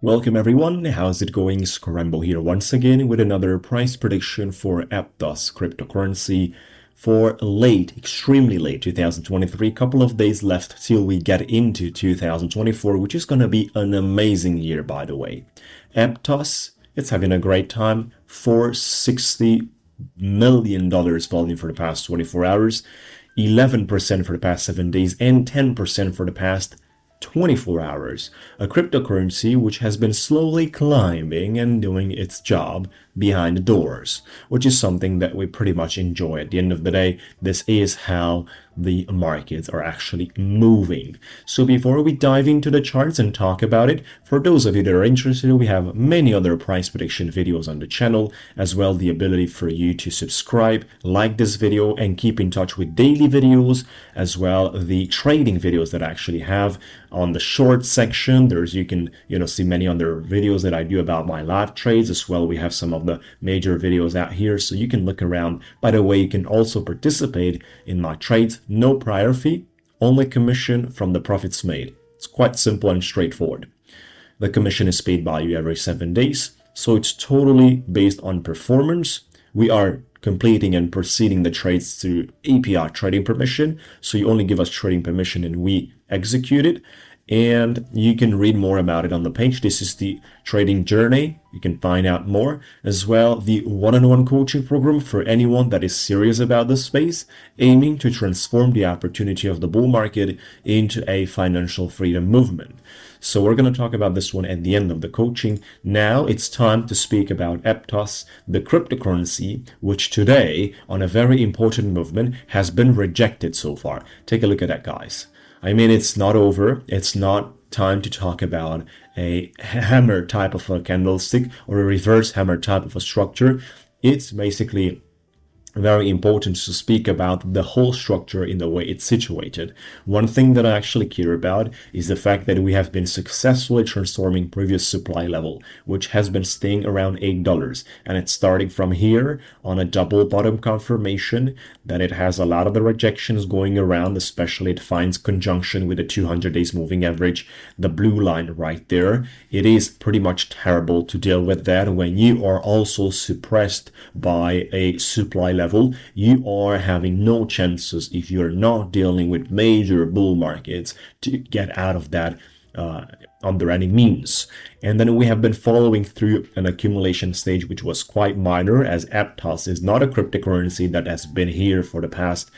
Welcome everyone, how's it going? Scrembo here once again with another price prediction for Aptos cryptocurrency for extremely late 2023, couple of days left till we get into 2024, which is going to be an amazing year by the way. Aptos, it's having a great time, $460 million volume for the past 24 hours, 11% for the past 7 days, and 10% for the past 24 hours, a cryptocurrency which has been slowly climbing and doing its job behind the doors, which is something that we pretty much enjoy. At the end of the day, this is how the markets are actually moving. So before we dive into the charts and talk about it, for those of you that are interested, we have many other price prediction videos on the channel, as well the ability for you to subscribe, like this video, and keep in touch with daily videos, as well the trading videos that I actually have on the short section. You can see many other videos that I do about my live trades as well. We have some of the major videos out here, so you can look around. By the way, you can also participate in my trades. No prior fee, only commission from the profits made. It's quite simple and straightforward. The commission is paid by you every 7 days, so it's totally based on performance. We are completing and proceeding the trades through API trading permission, so you only give us trading permission and we execute it. And you can read more about it on the page. This is the trading journey. You can find out more, as well the one-on-one coaching program for anyone that is serious about this space, aiming to transform the opportunity of the bull market into a financial freedom movement. So we're going to talk about this one at the end of the coaching. Now it's time to speak about Aptos, the cryptocurrency, which today, on a very important movement, has been rejected so far. Take a look at that, guys. I mean, it's not over. It's not time to talk about a hammer type of a candlestick or a reverse hammer type of a structure. It's basically very important to speak about the whole structure in the way it's situated. One thing that I actually care about is the fact that we have been successfully transforming previous supply level, which has been staying around $8, and it's starting from here on a double bottom confirmation that it has a lot of the rejections going around, especially it finds conjunction with the 200 days moving average, the blue line right there. It is pretty much terrible to deal with that when you are also suppressed by a supply level. You are having no chances, if you're not dealing with major bull markets, to get out of that under any means. And then we have been following through an accumulation stage which was quite minor, as Aptos is not a cryptocurrency that has been here for the past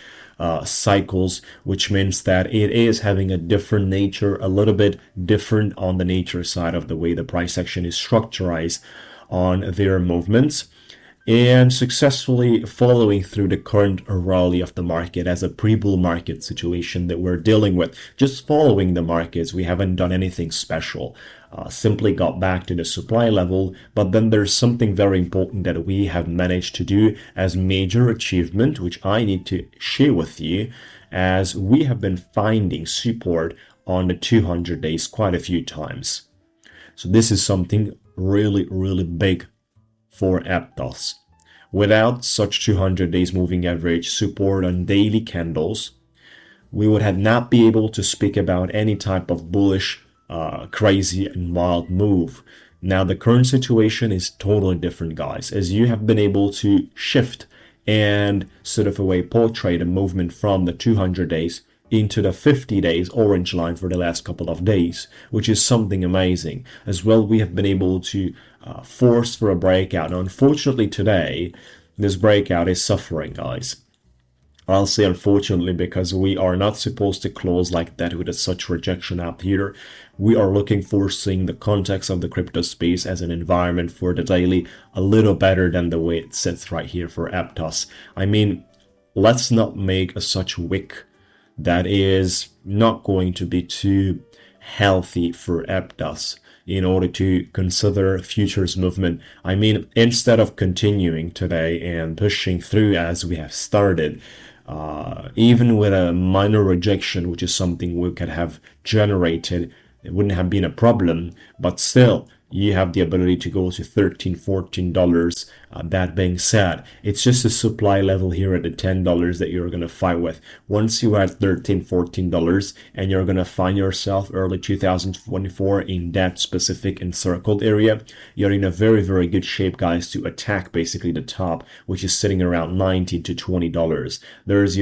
cycles, which means that it is having a different nature, a little bit different on the nature side of the way the price action is structured on their movements, and successfully following through the current rally of the market as a pre-bull market situation that we're dealing with. Just following the markets, we haven't done anything special, simply got back to the supply level. But then there's something very important that we have managed to do as major achievement, which I need to share with you, as we have been finding support on the 200 days quite a few times. So this is something really big for Aptos. Without such 200 days moving average support on daily candles, we would have not be able to speak about any type of bullish, crazy and wild move. Now the current situation is totally different, guys, as you have been able to shift and sort of a way portray the movement from the 200 days into the 50 days orange line for the last couple of days, which is something amazing. As well, we have been able to force for a breakout. Now, unfortunately today, this breakout is suffering, guys. I'll say unfortunately, because we are not supposed to close like that with such rejection out here. We are looking for seeing the context of the crypto space as an environment for the daily a little better than the way it sits right here for Aptos. I mean, let's not make a such wick that is not going to be too healthy for Aptos in order to consider futures movement. I mean, instead of continuing today and pushing through as we have started, even with a minor rejection, which is something we could have generated, it wouldn't have been a problem. But still, you have the ability to go to $13-14. That being said, it's just a supply level here at the $10 that you're going to fight with. Once you add $13-14 and you're going to find yourself early 2024 in that specific encircled area, you're in a very, very good shape, guys, to attack basically the top, which is sitting around $19 to $20. There's,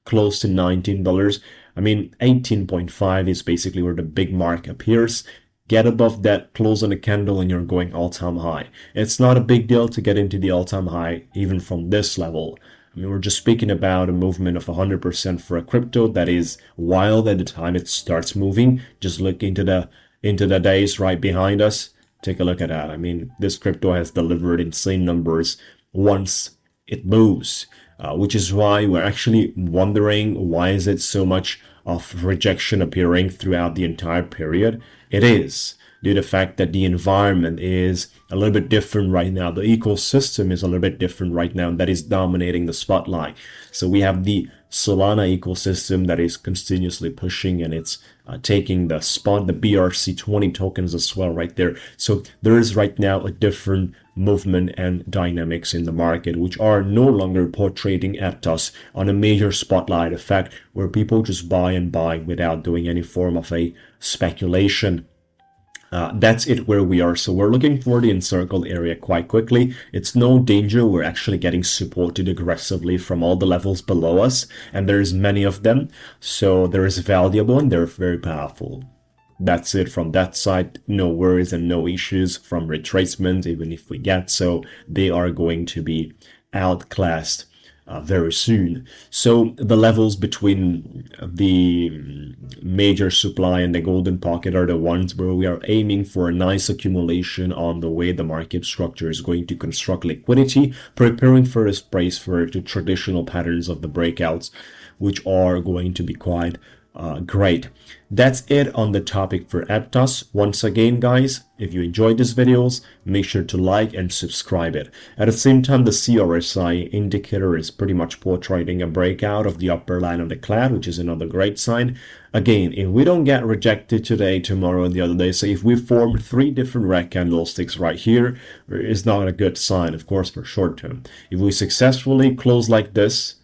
close to $19. I mean, 18.5 is basically where the big mark appears. Get above that, close on a candle, and you're going all-time high. It's not a big deal to get into the all-time high, even from this level. I mean, we're just speaking about a movement of 100% for a crypto that is wild at the time it starts moving. Just look into the days right behind us. Take a look at that. I mean, this crypto has delivered insane numbers once it moves, which is why we're actually wondering why is it so much of rejection appearing throughout the entire period. It is due to the fact that the environment is a little bit different right now. The ecosystem is a little bit different right now, and that is dominating the spotlight. So we have the Solana ecosystem that is continuously pushing, and it's taking the spot, the BRC20 tokens as well right there. So there is right now a different movement and dynamics in the market, which are no longer portraying Aptos on a major spotlight effect where people just buy and buy without doing any form of a speculation. That's it where we are. So we're looking for the encircled area quite quickly. It's no danger. We're actually getting supported aggressively from all the levels below us, and there's many of them. So there is valuable and they're very powerful. That's it from that side. No worries and no issues from retracement, even if we get so. They are going to be outclassed very soon. So the levels between the major supply and the golden pocket are the ones where we are aiming for a nice accumulation on the way the market structure is going to construct liquidity, preparing for a space for the traditional patterns of the breakouts, which are going to be quite great. That's it on the topic for Aptos. Once again, guys, if you enjoyed these videos, make sure to like and subscribe it. At the same time, the CRSI indicator is pretty much portraying a breakout of the upper line of the cloud, which is another great sign. Again, if we don't get rejected today, tomorrow, and the other day, so if we form 3 different red candlesticks right here, it's not a good sign, of course, for short term. If we successfully close like this,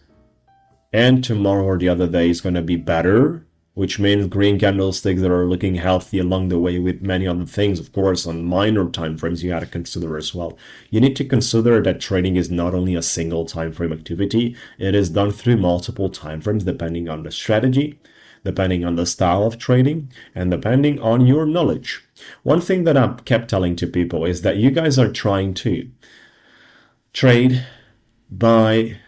and tomorrow or the other day is going to be better, which means green candlesticks that are looking healthy along the way with many other things, of course, on minor time frames you got to consider as well. You need to consider that trading is not only a single time frame activity, it is done through multiple time frames depending on the strategy, depending on the style of trading, and depending on your knowledge. One thing that I kept telling to people is that you guys are trying to trade by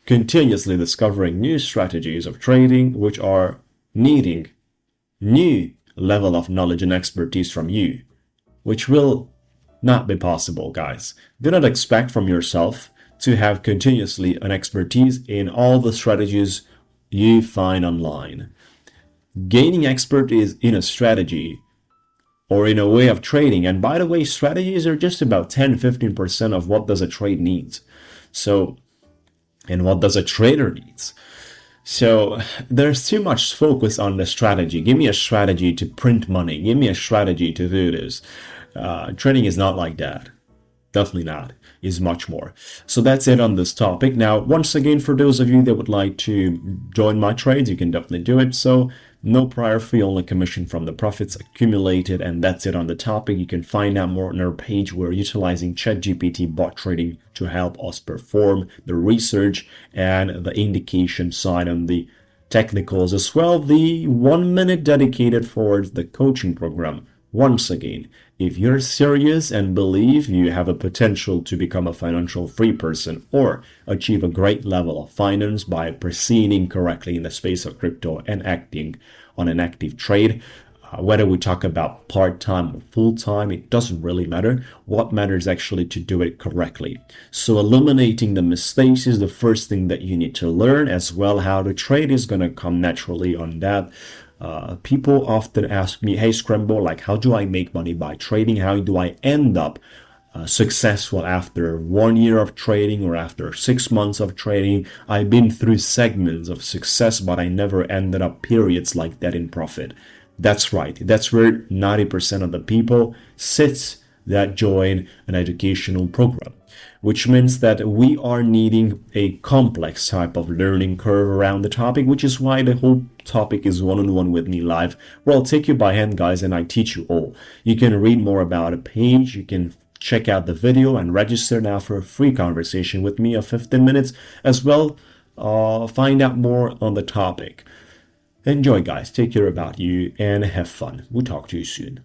continuously discovering new strategies of trading, which are needing new level of knowledge and expertise from you, which will not be possible, guys. Do not expect from yourself to have continuously an expertise in all the strategies you find online. Gaining expertise in a strategy or in a way of trading, and by the way, strategies are just about 10-15% of what does a trade needs. So, and what does a trader needs. So there's too much focus on the strategy. Give me a strategy to print money. Give me a strategy to do this. Trading is not like that. Definitely not. Is much more. So that's it on this topic. Now, once again, for those of you that would like to join my trades, you can definitely do it. So no prior fee, only commission from the profits accumulated. And that's it on the topic. You can find out more on our page. We're utilizing ChatGPT bot trading to help us perform the research and the indication side on the technicals as well. The 1 minute dedicated for the coaching program. Once again, if you're serious and believe you have a potential to become a financial free person or achieve a great level of finance by proceeding correctly in the space of crypto and acting on an active trade, whether we talk about part-time or full-time, it doesn't really matter. What matters actually to do it correctly. So eliminating the mistakes is the first thing that you need to learn, as well how to trade is going to come naturally on that. People often ask me, hey Scrembo, like how do I make money by trading? How do I end up successful after 1 year of trading or after 6 months of trading? I've been through segments of success, but I never ended up periods like that in profit. That's right. That's where 90% of the people sits that join an educational program, which means that we are needing a complex type of learning curve around the topic, which is why the whole topic is one-on-one with me live, where I'll take you by hand, guys, and I teach you all. You can read more about a page, you can check out the video and register now for a free conversation with me of 15 minutes as well. Find out more on the topic. Enjoy, guys. Take care about you and have fun. We'll talk to you soon.